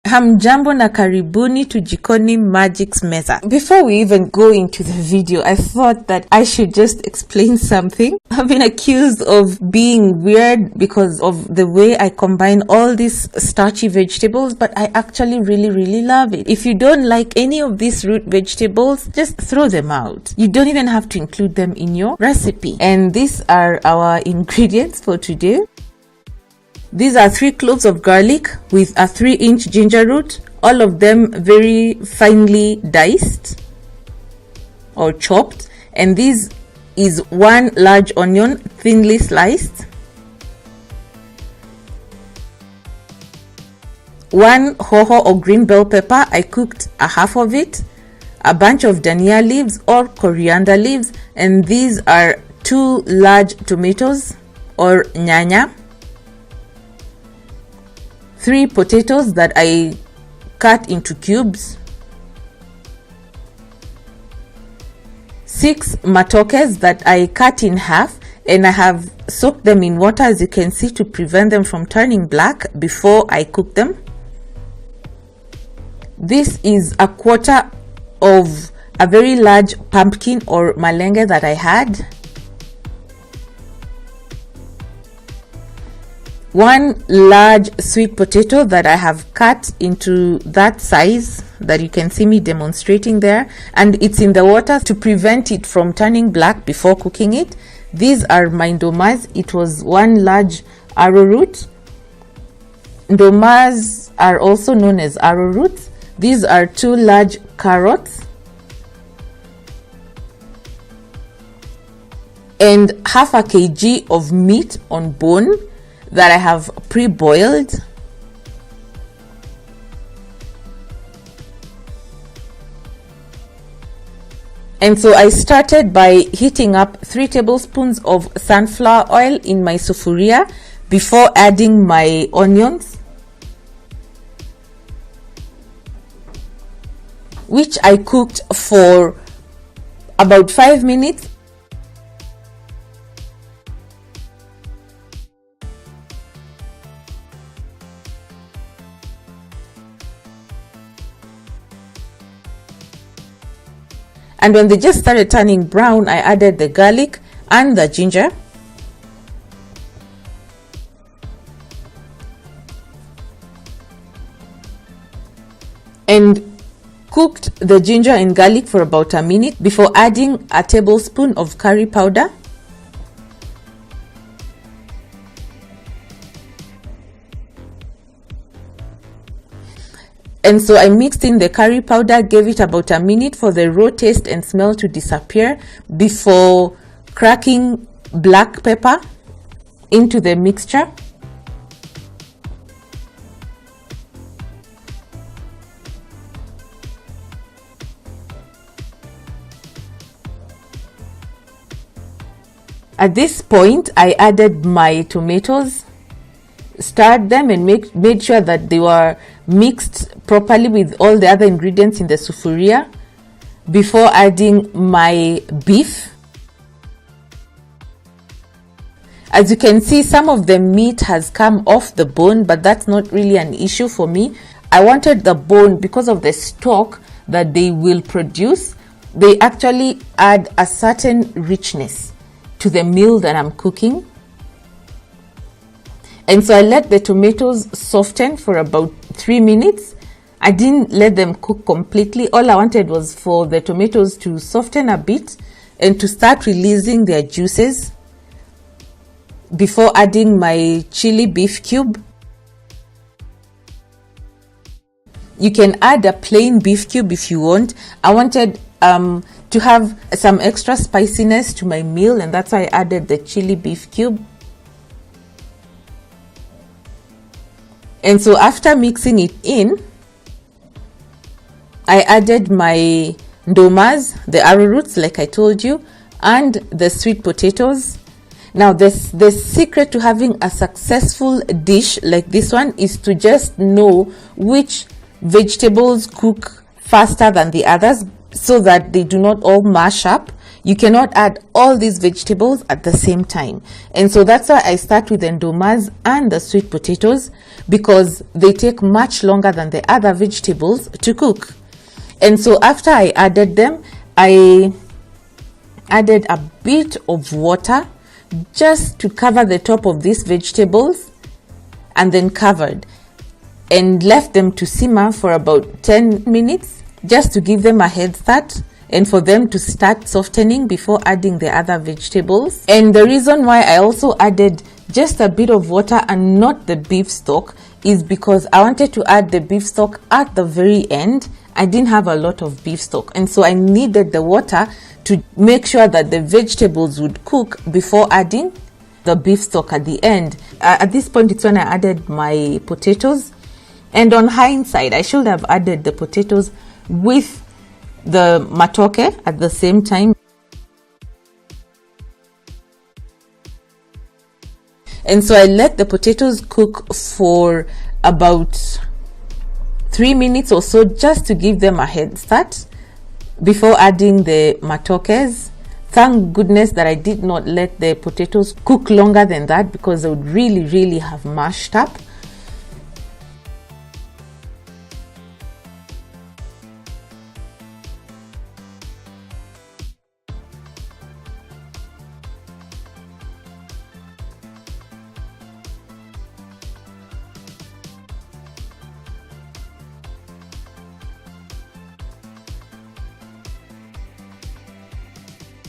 Hamjambo na karibuni to Jikoni Magic's Meza. Before we even go into the video, I thought that I should just explain something. I've been accused of being weird because of the way I combine all these starchy vegetables, but I actually really love it. If you don't like any of these root vegetables, just throw them out. You don't even have to include them in your recipe. And these are our ingredients for today. These are 3 cloves of garlic with a 3-inch ginger root, all of them very finely diced or chopped. And this is 1 large onion, thinly sliced, 1 hoho or green bell pepper, I cooked a half of it, a bunch of dhania leaves or coriander leaves, and these are 2 large tomatoes or nyanya, 3 potatoes that I cut into cubes, 6 matokes that I cut in half, and I have soaked them in water, as you can see, to prevent them from turning black before I cook them. This is a quarter of a very large pumpkin or malenge that I had, 1 large sweet potato that I have cut into that size that you can see me demonstrating there, and it's in the water to prevent it from turning black before cooking it. These are my ndumas. It was 1 large arrowroot. Ndumas are also known as arrowroots. These are 2 large carrots and half a kg of meat on bone that I have pre-boiled. And so I started by heating up 3 tablespoons of sunflower oil in my sufuria before adding my onions, which I cooked for about 5 minutes. And when they just started turning brown, I added the garlic and the ginger. And cooked the ginger and garlic for about a minute before adding a tablespoon of curry powder. And so I mixed in the curry powder, gave it about a minute for the raw taste and smell to disappear before cracking black pepper into the mixture. At this point, I added my tomatoes, stirred them, and made sure that they were mixed properly with all the other ingredients in the sufuria before adding my beef. As you can see, some of the meat has come off the bone, but that's not really an issue for me. I wanted the bone because of the stock that they will produce. They actually add a certain richness to the meal that I'm cooking. And so I let the tomatoes soften for about 3 minutes. I didn't let them cook completely. All I wanted was for the tomatoes to soften a bit and to start releasing their juices before adding my chili beef cube. You can add a plain beef cube if you want. I wanted to have some extra spiciness to my meal, and that's why I added the chili beef cube. And so after mixing it in, I added my ndumas, the arrowroots like I told you, and the sweet potatoes. Now the secret to having a successful dish like this one is to just know which vegetables cook faster than the others so that they do not all mash up. you cannot add all these vegetables at the same time. And so that's why I start with the ndumas and the sweet potatoes, because they take much longer than the other vegetables to cook. And so after I added them, I added a bit of water just to cover the top of these vegetables, and then covered and left them to simmer for about 10 minutes just to give them a head start and for them to start softening before adding the other vegetables. And the reason why I also added just a bit of water and not the beef stock is because I wanted to add the beef stock at the very end. I didn't have a lot of beef stock, and so I needed the water to make sure that the vegetables would cook before adding the beef stock at the end. At this point, it's when I added my potatoes. And on hindsight, I should have added the potatoes with the matoke at the same time. And so I let the potatoes cook for about 3 minutes or so, just to give them a head start before adding the matokes. Thank goodness that I did not let the potatoes cook longer than that, because they would really have mashed up.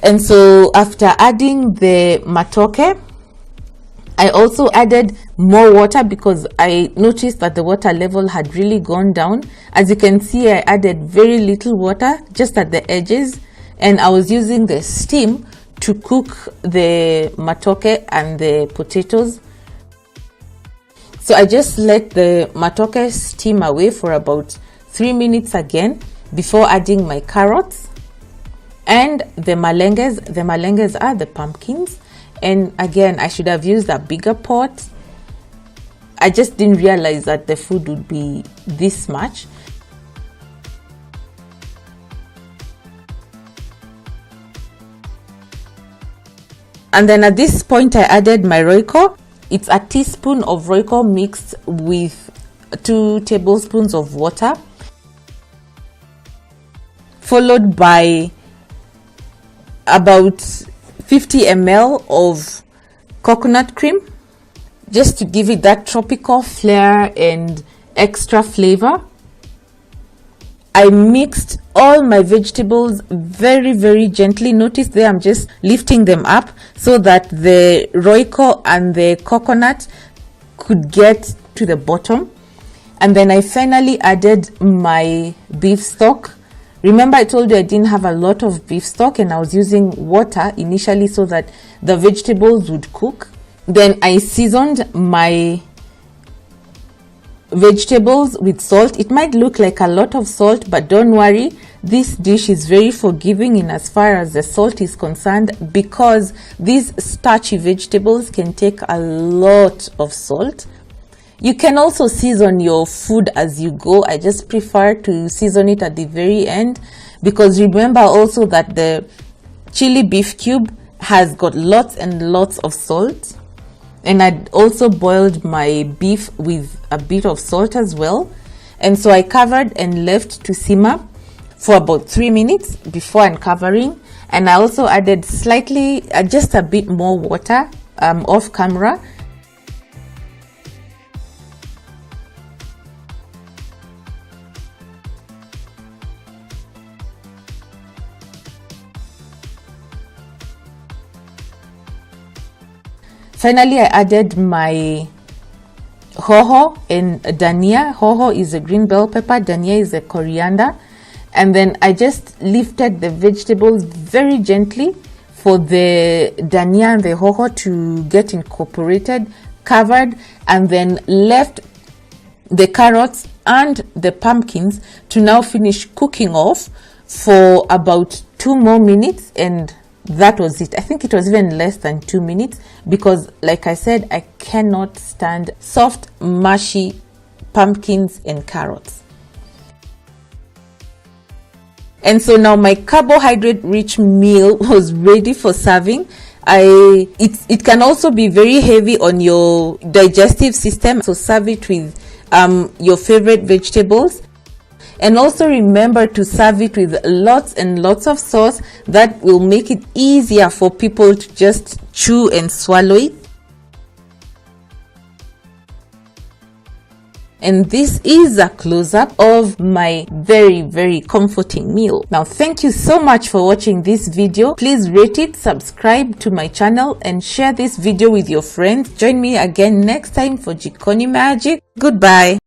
And so after adding the matoke, I also added more water because I noticed that the water level had really gone down. As you can see, I added very little water just at the edges, and I was using the steam to cook the matoke and the potatoes. So I just let the matoke steam away for about 3 minutes again before adding my carrots and the malenges. The malenges are the pumpkins, and again, I should have used a bigger pot. I just didn't realize that the food would be this much. And then at this point, I added my Royco. It's a teaspoon of Royco mixed with 2 tablespoons of water, followed by about 50 ml of coconut cream, just to give it that tropical flair and extra flavor. I mixed all my vegetables very gently. Notice there I'm just lifting them up so that the Royco and the coconut could get to the bottom. And then I finally added my beef stock. Remember, I told you I didn't have a lot of beef stock, and I was using water initially so that the vegetables would cook. Then I seasoned my vegetables with salt. It might look like a lot of salt, but don't worry, this dish is very forgiving in as far as the salt is concerned, because these starchy vegetables can take a lot of salt. You can also season your food as you go. I just prefer to season it at the very end, because remember also that the chili beef cube has got lots and lots of salt. And I'd also boiled my beef with a bit of salt as well. And so I covered and left to simmer for about 3 minutes before uncovering. And I also added slightly, just a bit more water off camera. Finally, I added my hoho and dhania. Hoho is a green bell pepper, dhania is a coriander. And then I just lifted the vegetables very gently for the dhania and the hoho to get incorporated, covered, and then left the carrots and the pumpkins to now finish cooking off for about 2 more minutes, and that was it. I think it was even less than 2 minutes, because like I said, I cannot stand soft, mushy pumpkins and carrots. And so now my carbohydrate rich meal was ready for serving. It can also be very heavy on your digestive system, so serve it with your favorite vegetables. And also remember to serve it with lots and lots of sauce that will make it easier for people to just chew and swallow it. And this is a close-up of my very, very comforting meal. Now, thank you so much for watching this video. Please rate it, subscribe to my channel, and share this video with your friends. Join me again next time for Jikoni Magic. Goodbye.